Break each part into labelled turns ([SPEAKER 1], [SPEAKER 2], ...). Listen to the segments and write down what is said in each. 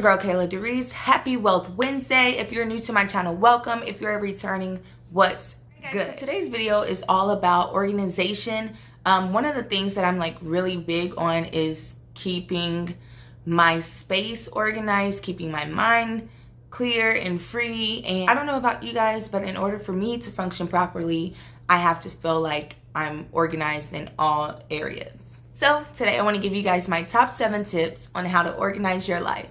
[SPEAKER 1] girl Kayla DeReese. Happy Wealth Wednesday. If you're new to my channel, welcome. If you're returning, what's good? So today's video is all about organization. One of the things that I'm really big on is keeping my space organized, keeping my mind clear and free. And I don't know about you guys, but in order for me to function properly, I have to feel like I'm organized in all areas. So today I want to give you guys my top 7 tips on how to organize your life.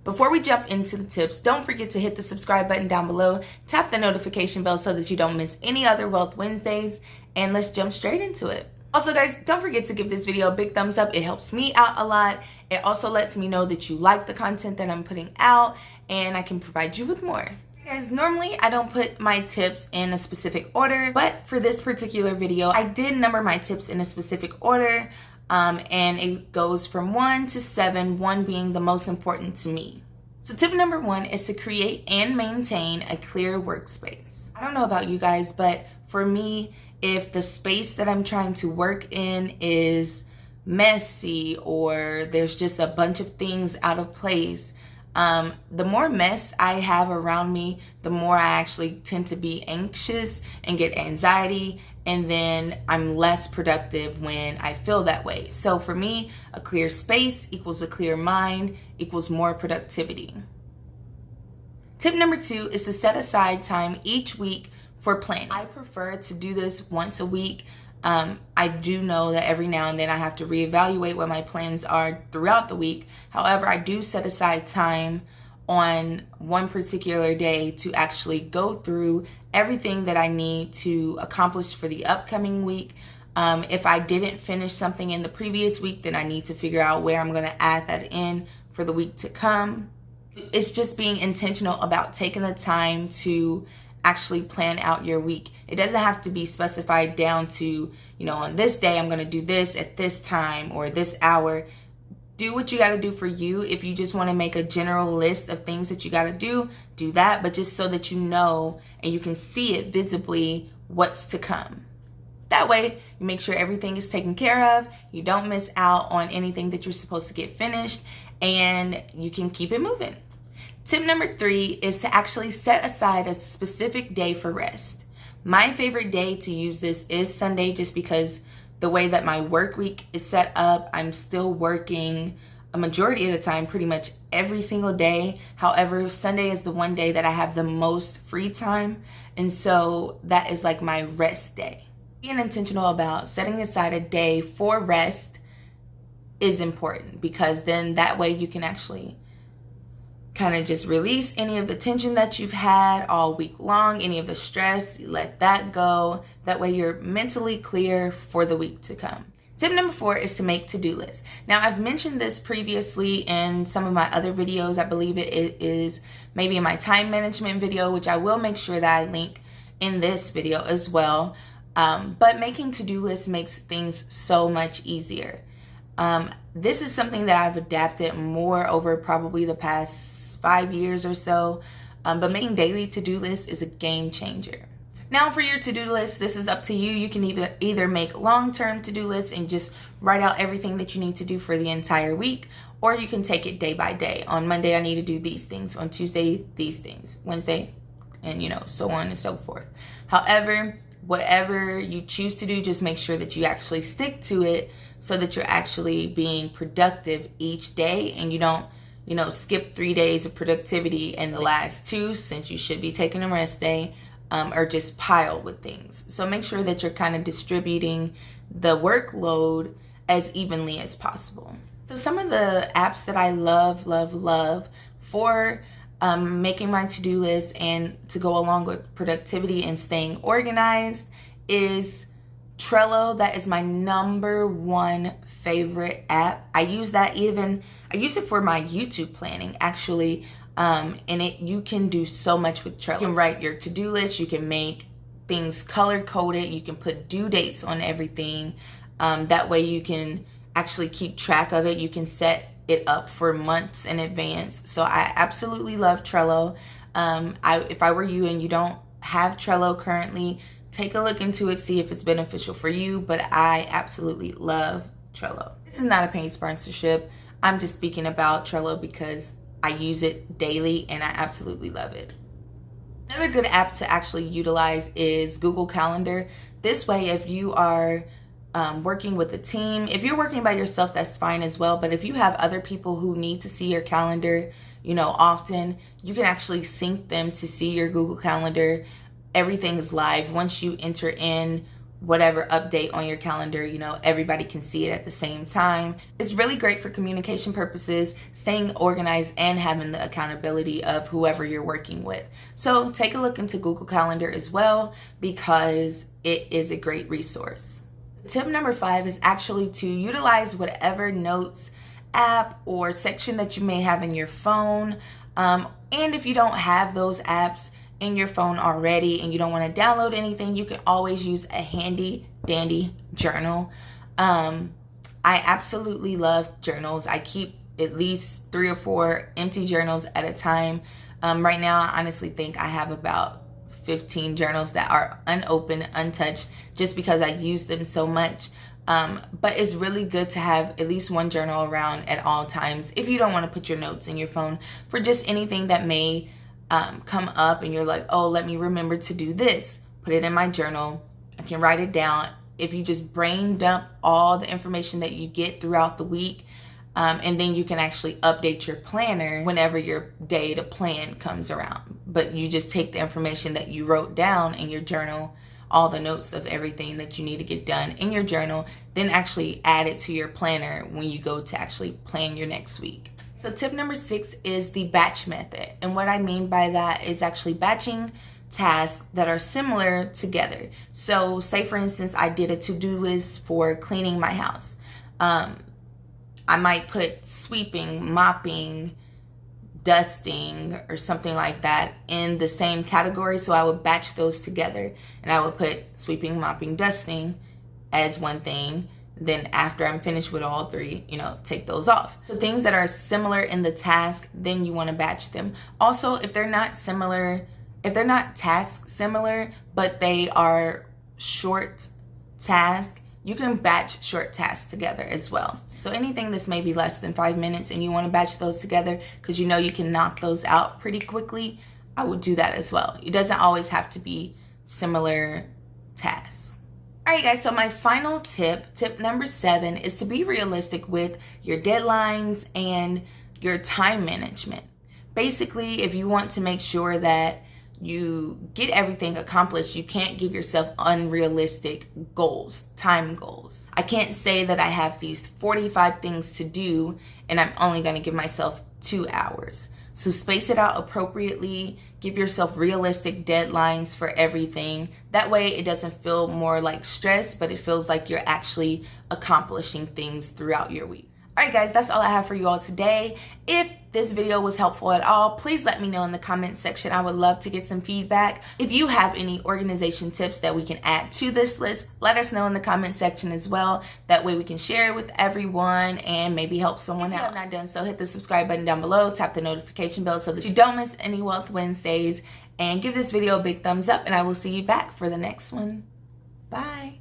[SPEAKER 1] Before we jump into the tips, don't forget to hit the subscribe button down below, tap the notification bell so that you don't miss any other Wealth Wednesdays, and let's jump straight into it. Also guys, don't forget to give this video a big thumbs up. It helps me out a lot. It also lets me know that you like the content that I'm putting out and I can provide you with more. Guys, normally I don't put my tips in a specific order, but for this particular video, I did number my tips in a specific order. And it goes from 1 to 7, 1 being the most important to me. So tip number 1 is to create and maintain a clear workspace. I don't know about you guys, but for me, if the space that I'm trying to work in is messy or there's just a bunch of things out of place, the more mess I have around me, the more I actually tend to be anxious and get anxiety, and then I'm less productive when I feel that way. So for me, a clear space equals a clear mind equals more productivity. Tip number 2 is to set aside time each week for planning. I prefer to do this once a week. I do know that every now and then I have to reevaluate what my plans are throughout the week. However, I do set aside time on one particular day to actually go through everything that I need to accomplish for the upcoming week. If I didn't finish something in the previous week, then I need to figure out where I'm going to add that in for the week to come. It's just being intentional about taking the time to actually plan out your week. It doesn't have to be specified down to, on this day I'm going to do this at this time or this hour. Do what you got to do for you. If you just want to make a general list of things that you got to do that, but just so that you know and you can see it visibly what's to come. That way you make sure everything is taken care of, you don't miss out on anything that you're supposed to get finished, and you can keep it moving. Tip number 3 is to actually set aside a specific day for rest. My favorite day to use this is Sunday, just because the way that my work week is set up, I'm still working a majority of the time, pretty much every single day. However, Sunday is the one day that I have the most free time. And so that is like my rest day. Being intentional about setting aside a day for rest is important, because then that way you can actually kind of just release any of the tension that you've had all week long, any of the stress, let that go. That way you're mentally clear for the week to come. Tip number 4 is to make to-do lists. Now, I've mentioned this previously in some of my other videos. I believe it is maybe in my time management video, which I will make sure that I link in this video as well. But making to-do lists makes things so much easier. This is something that I've adapted more over probably the past 5 years or so, but making daily to-do lists is a game changer. Now for your to-do list, this is up to you. You can either make long-term to-do lists and just write out everything that you need to do for the entire week, or you can take it day by day. On Monday, I need to do these things. On Tuesday, these things. Wednesday, and so on and so forth. However, whatever you choose to do, just make sure that you actually stick to it so that you're actually being productive each day, and you don't skip 3 days of productivity and the last 2, since you should be taking a rest day, or just pile with things. So make sure that you're kind of distributing the workload as evenly as possible. So some of the apps that I love for making my to-do list and to go along with productivity and staying organized is Trello. That is my number 1 favorite app. I use it for my YouTube planning, actually. And you can do so much with Trello. You can write your to-do list, you can make things color-coded, you can put due dates on everything. That way you can actually keep track of it. You can set it up for months in advance. So I absolutely love Trello. If I were you and you don't have Trello currently, take a look into it, see if it's beneficial for you, but I absolutely love Trello. This is not a paid sponsorship. I'm just speaking about Trello because I use it daily and I absolutely love it. Another good app to actually utilize is Google Calendar. This way, if you are working with a team, if you're working by yourself, that's fine as well. But if you have other people who need to see your calendar, you know, often, you can actually sync them to see your Google Calendar. Everything is live. Once you enter in whatever update on your calendar, you know, everybody can see it at the same time. It's really great for communication purposes, staying organized, and having the accountability of whoever you're working with. So take a look into Google Calendar as well, because it is a great resource. Tip number 5 is actually to utilize whatever notes app or section that you may have in your phone. And if you don't have those apps in your phone already and you don't want to download anything, you can always use a handy dandy journal. I absolutely love journals. I keep at least 3 or 4 empty journals at a time. Right now, I honestly think I have about 15 journals that are unopened, untouched, just because I use them so much. But it's really good to have at least one journal around at all times if you don't want to put your notes in your phone for just anything that may come up and you're like, oh, let me remember to do this. Put it in my journal. I can write it down. If you just brain dump all the information that you get throughout the week, and then you can actually update your planner whenever your day to plan comes around. But you just take the information that you wrote down in your journal, all the notes of everything that you need to get done in your journal, then actually add it to your planner when you go to actually plan your next week. So tip number 6 is the batch method. And what I mean by that is actually batching tasks that are similar together. So say for instance, I did a to-do list for cleaning my house. I might put sweeping, mopping, dusting, or something like that in the same category. So I would batch those together and I would put sweeping, mopping, dusting as one thing. Then after I'm finished with all 3, you know, take those off. So things that are similar in the task, then you want to batch them. Also, if they're not similar, if they're not task similar, but they are short tasks, you can batch short tasks together as well. So anything that's maybe less than 5 minutes and you want to batch those together because you know you can knock those out pretty quickly, I would do that as well. It doesn't always have to be similar tasks. All right, guys, so my final tip, tip number 7, is to be realistic with your deadlines and your time management. Basically, if you want to make sure that you get everything accomplished, you can't give yourself unrealistic goals, time goals. I can't say that I have these 45 things to do and I'm only going to give myself 2 hours. So space it out appropriately, give yourself realistic deadlines for everything. That way it doesn't feel more like stress, but it feels like you're actually accomplishing things throughout your week. All right, guys, that's all I have for you all today. If this video was helpful at all, please let me know in the comment section. I would love to get some feedback. If you have any organization tips that we can add to this list, let us know in the comment section as well. That way we can share it with everyone and maybe help someone out. If you have not done so, hit the subscribe button down below, tap the notification bell so that you don't miss any Wealth Wednesdays, and give this video a big thumbs up, and I will see you back for the next one. Bye.